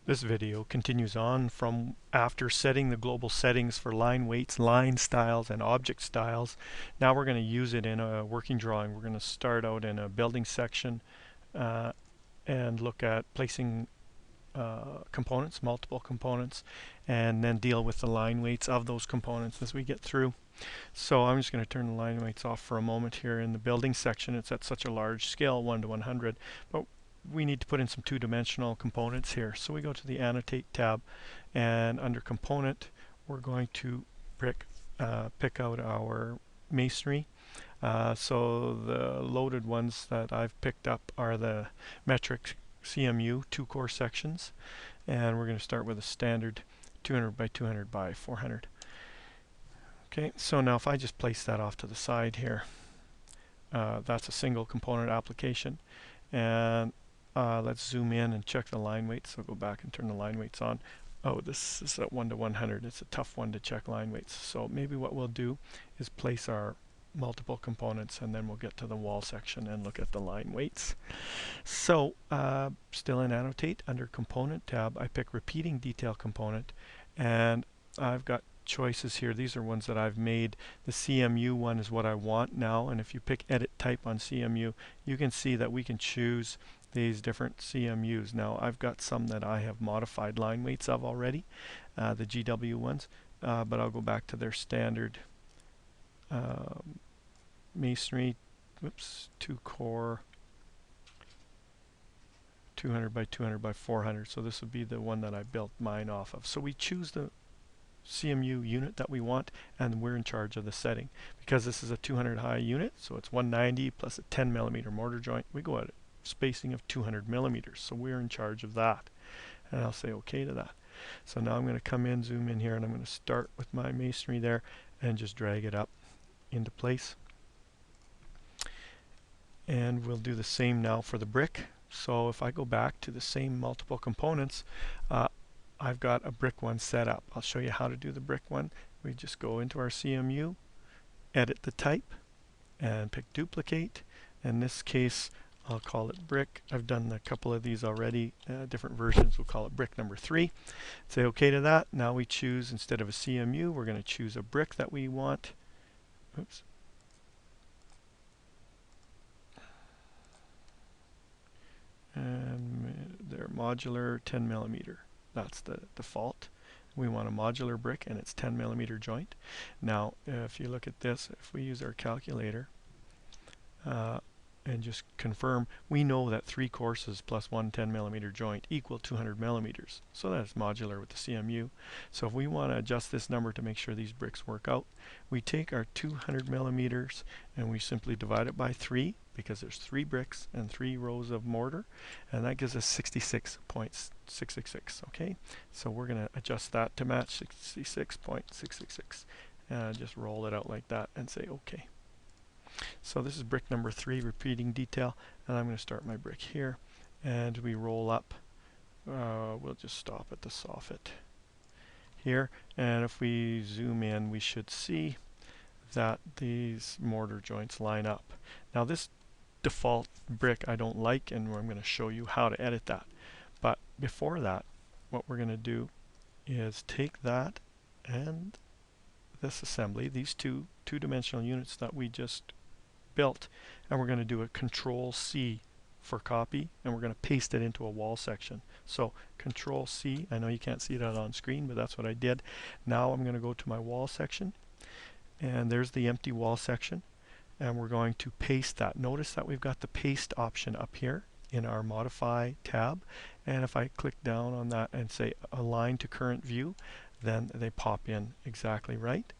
This video continues on from after setting the global settings for line weights, line styles, and object styles. Now we're going to use it in a working drawing. We're going to start out in a building section and look at placing components, multiple components, and then deal with the line weights of those components as we get through. So I'm just going to turn the line weights off for a moment here. In the building section, it's at such a large scale, 1 to 100, but we need to put in some two-dimensional components here. So we go to the Annotate tab, and under Component, we're going to pick out our masonry. So the loaded ones that I've picked up are the metric CMU 2 core sections, and we're going to start with a standard 200 by 200 by 400. Okay, so now if I just place that off to the side here, that's a single component application. And let's zoom in and check the line weights. So go back and turn the line weights on. Oh, this is at 1 to 100. It's a tough one to check line weights. So maybe what we'll do is place our multiple components, and then we'll get to the wall section and look at the line weights. So still in Annotate, under Component tab, I pick Repeating Detail Component, and I've got choices here. These are ones that I've made. The CMU one is what I want now, and if you pick Edit Type on CMU, you can see that we can choose these different CMUs. Now I've got some that I have modified line weights of already, the GW ones, but I'll go back to their standard masonry, 2 core 200 by 200 by 400. So this would be the one that I built mine off of. So we choose the CMU unit that we want, and we're in charge of the setting. Because this is a 200 high unit, so it's 190 plus a 10 millimeter mortar joint, we go at a spacing of 200 millimeters. So we're in charge of that. And I'll say OK to that. So now I'm going to come in, zoom in here, and I'm going to start with my masonry there and just drag it up into place. And we'll do the same now for the brick. So if I go back to the same multiple components, I've got a brick one set up. I'll show you how to do the brick one. We just go into our CMU, edit the type, and pick duplicate. In this case, I'll call it brick. I've done a couple of these already, different versions. We'll call it brick number 3. Say OK to that. Now we choose, instead of a CMU, we're going to choose a brick that we want. Oops. And they're modular 10 millimeter. That's the default. We want a modular brick, and it's 10 millimeter joint. Now if you look at this, if we use our calculator and just confirm, we know that 3 courses plus 1 10 millimeter joint equal 200 millimeters. So that's modular with the CMU. So if we want to adjust this number to make sure these bricks work out, we take our 200 millimeters and we simply divide it by 3, because there's 3 bricks and 3 rows of mortar, and that gives us 66.666. Okay, so we're going to adjust that to match 66.666, and just roll it out like that and say OK. So this is brick number 3, repeating detail, and I'm going to start my brick here, and we roll up. We'll just stop at the soffit here, and if we zoom in, we should see that these mortar joints line up. Now this default brick I don't like, and I'm going to show you how to edit that. But before that, what we're going to do is take that and this assembly, these two-dimensional units that we just built, and we're going to do a Control C for copy, and we're going to paste it into a wall section. So Control C, I know you can't see that on screen, but that's what I did. Now I'm going to go to my wall section, and there's the empty wall section, and we're going to paste that. Notice that we've got the paste option up here in our Modify tab, and if I click down on that and say Align to Current View, then they pop in exactly right.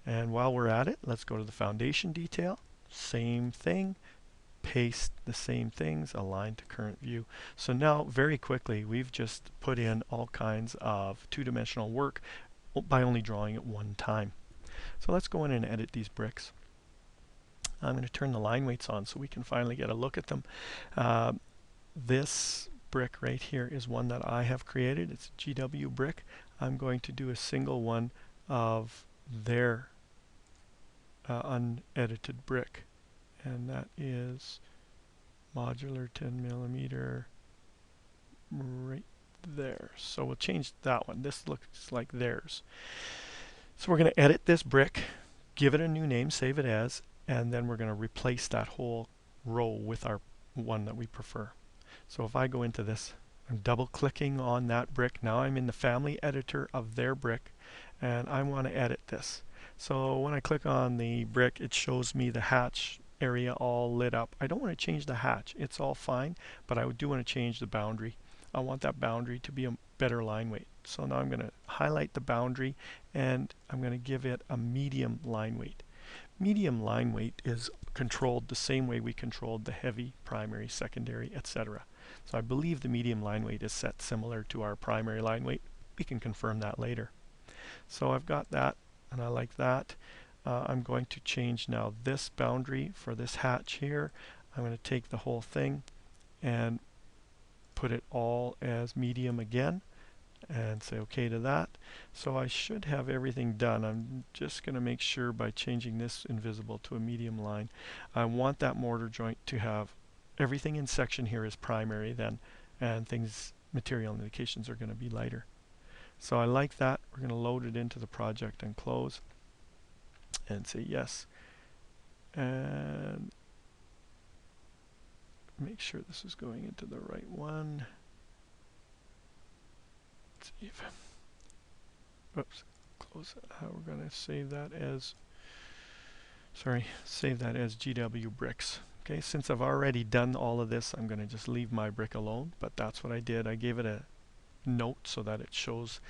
And while we're at it, let's go to the foundation detail. Same thing, paste the same things, align to current view. So now very quickly we've just put in all kinds of two-dimensional work by only drawing it one time. So let's go in and edit these bricks. I'm going to turn the line weights on so we can finally get a look at them. This brick right here is one that I have created. It's a GW brick. I'm going to do a single one of their unedited brick, and that is modular 10 millimeter right there. So we'll change that one. This looks like theirs. So we're going to edit this brick, give it a new name, save it as, and then we're going to replace that whole row with our one that we prefer. So if I go into this, I'm double clicking on that brick. Now I'm in the family editor of their brick, and I want to edit this. So when I click on the brick, it shows me the hatch area all lit up. I don't want to change the hatch. It's all fine, but I do want to change the boundary. I want that boundary to be a better line weight. So now I'm going to highlight the boundary, and I'm going to give it a medium line weight. Medium line weight is controlled the same way we controlled the heavy, primary, secondary, etc. So I believe the medium line weight is set similar to our primary line weight. We can confirm that later. So I've got that, and I like that. I'm going to change now this boundary for this hatch here. I'm going to take the whole thing and put it all as medium again and say OK to that. So I should have everything done. I'm just going to make sure by changing this invisible to a medium line. I want that mortar joint to have everything in section here is primary then, and things, material indications are going to be lighter. So I like that. We're going to load it into the project and close and say yes. And make sure this is going into the right one. Save. Oops, close it. We're going to save that as, save that as GW bricks. Okay, since I've already done all of this, I'm going to just leave my brick alone, but that's what I did. I gave it a note so that it shows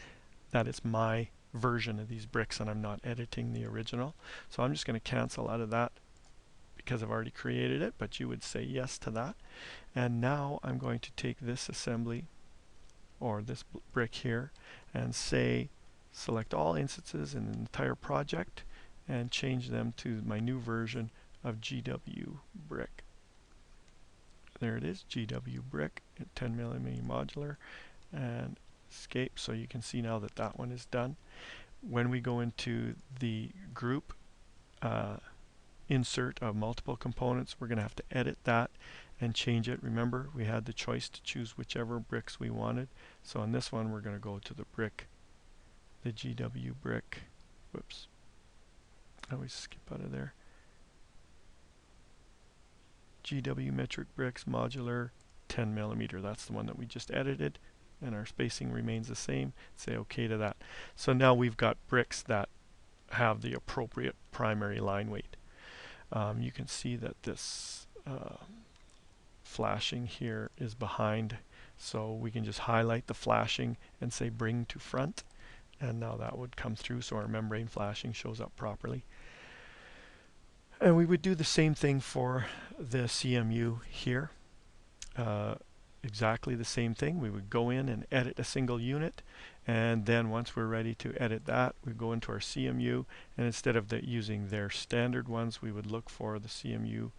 that it's my version of these bricks and I'm not editing the original. So I'm just going to cancel out of that because I've already created it, but you would say yes to that. And now I'm going to take this assembly or this brick here and say select all instances in the entire project and change them to my new version of GW brick. There it is, GW brick, 10mm modular, and escape. So you can see now that that one is done. When we go into the group insert of multiple components, we're going to have to edit that and change it. Remember, we had the choice to choose whichever bricks we wanted. So on this one, we're going to go to the brick, the GW brick. Whoops. I always skip out of there. GW metric bricks, modular, 10mm. That's the one that we just edited, and our spacing remains the same. Say OK to that. So now we've got bricks that have the appropriate primary line weight. You can see that this flashing here is behind, so we can just highlight the flashing and say bring to front, and now that would come through so our membrane flashing shows up properly. And we would do the same thing for the CMU here. Exactly the same thing. We would go in and edit a single unit, and then once we're ready to edit that, we go into our CMU, and instead of using their standard ones, we would look for the CMU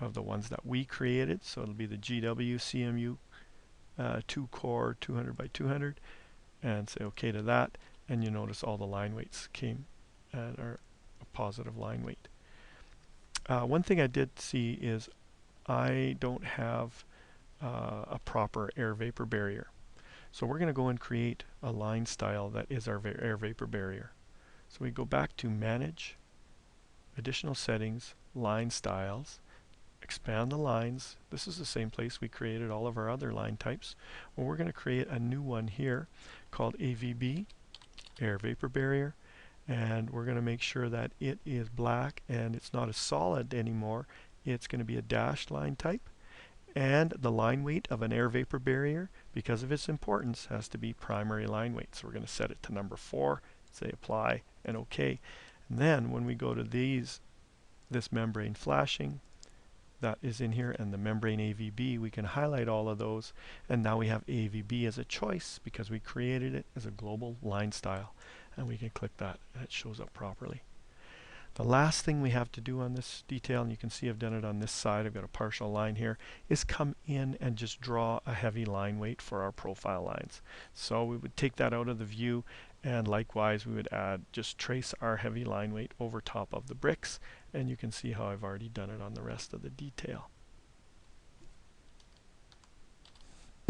of the ones that we created. So it'll be the GW CMU 2 core 200 by 200, and say OK to that, and you notice all the line weights came and are a positive line weight. One thing I did see is I don't have a proper air vapor barrier. So we're going to go and create a line style that is our air vapor barrier. So we go back to Manage, Additional Settings, Line Styles, expand the lines. This is the same place we created all of our other line types. Well, we're going to create a new one here called AVB, Air Vapor Barrier, and we're going to make sure that it is black and it's not a solid anymore. It's going to be a dashed line type. And the line weight of an air vapor barrier, because of its importance, has to be primary line weight. So we're going to set it to number 4, say apply and OK. And then when we go to this membrane flashing, that is in here, and the membrane AVB, we can highlight all of those, and now we have AVB as a choice because we created it as a global line style, and we can click that and it shows up properly. The last thing we have to do on this detail, and you can see I've done it on this side, I've got a partial line here, is come in and just draw a heavy line weight for our profile lines. So we would take that out of the view, and likewise we would just trace our heavy line weight over top of the bricks, and you can see how I've already done it on the rest of the detail.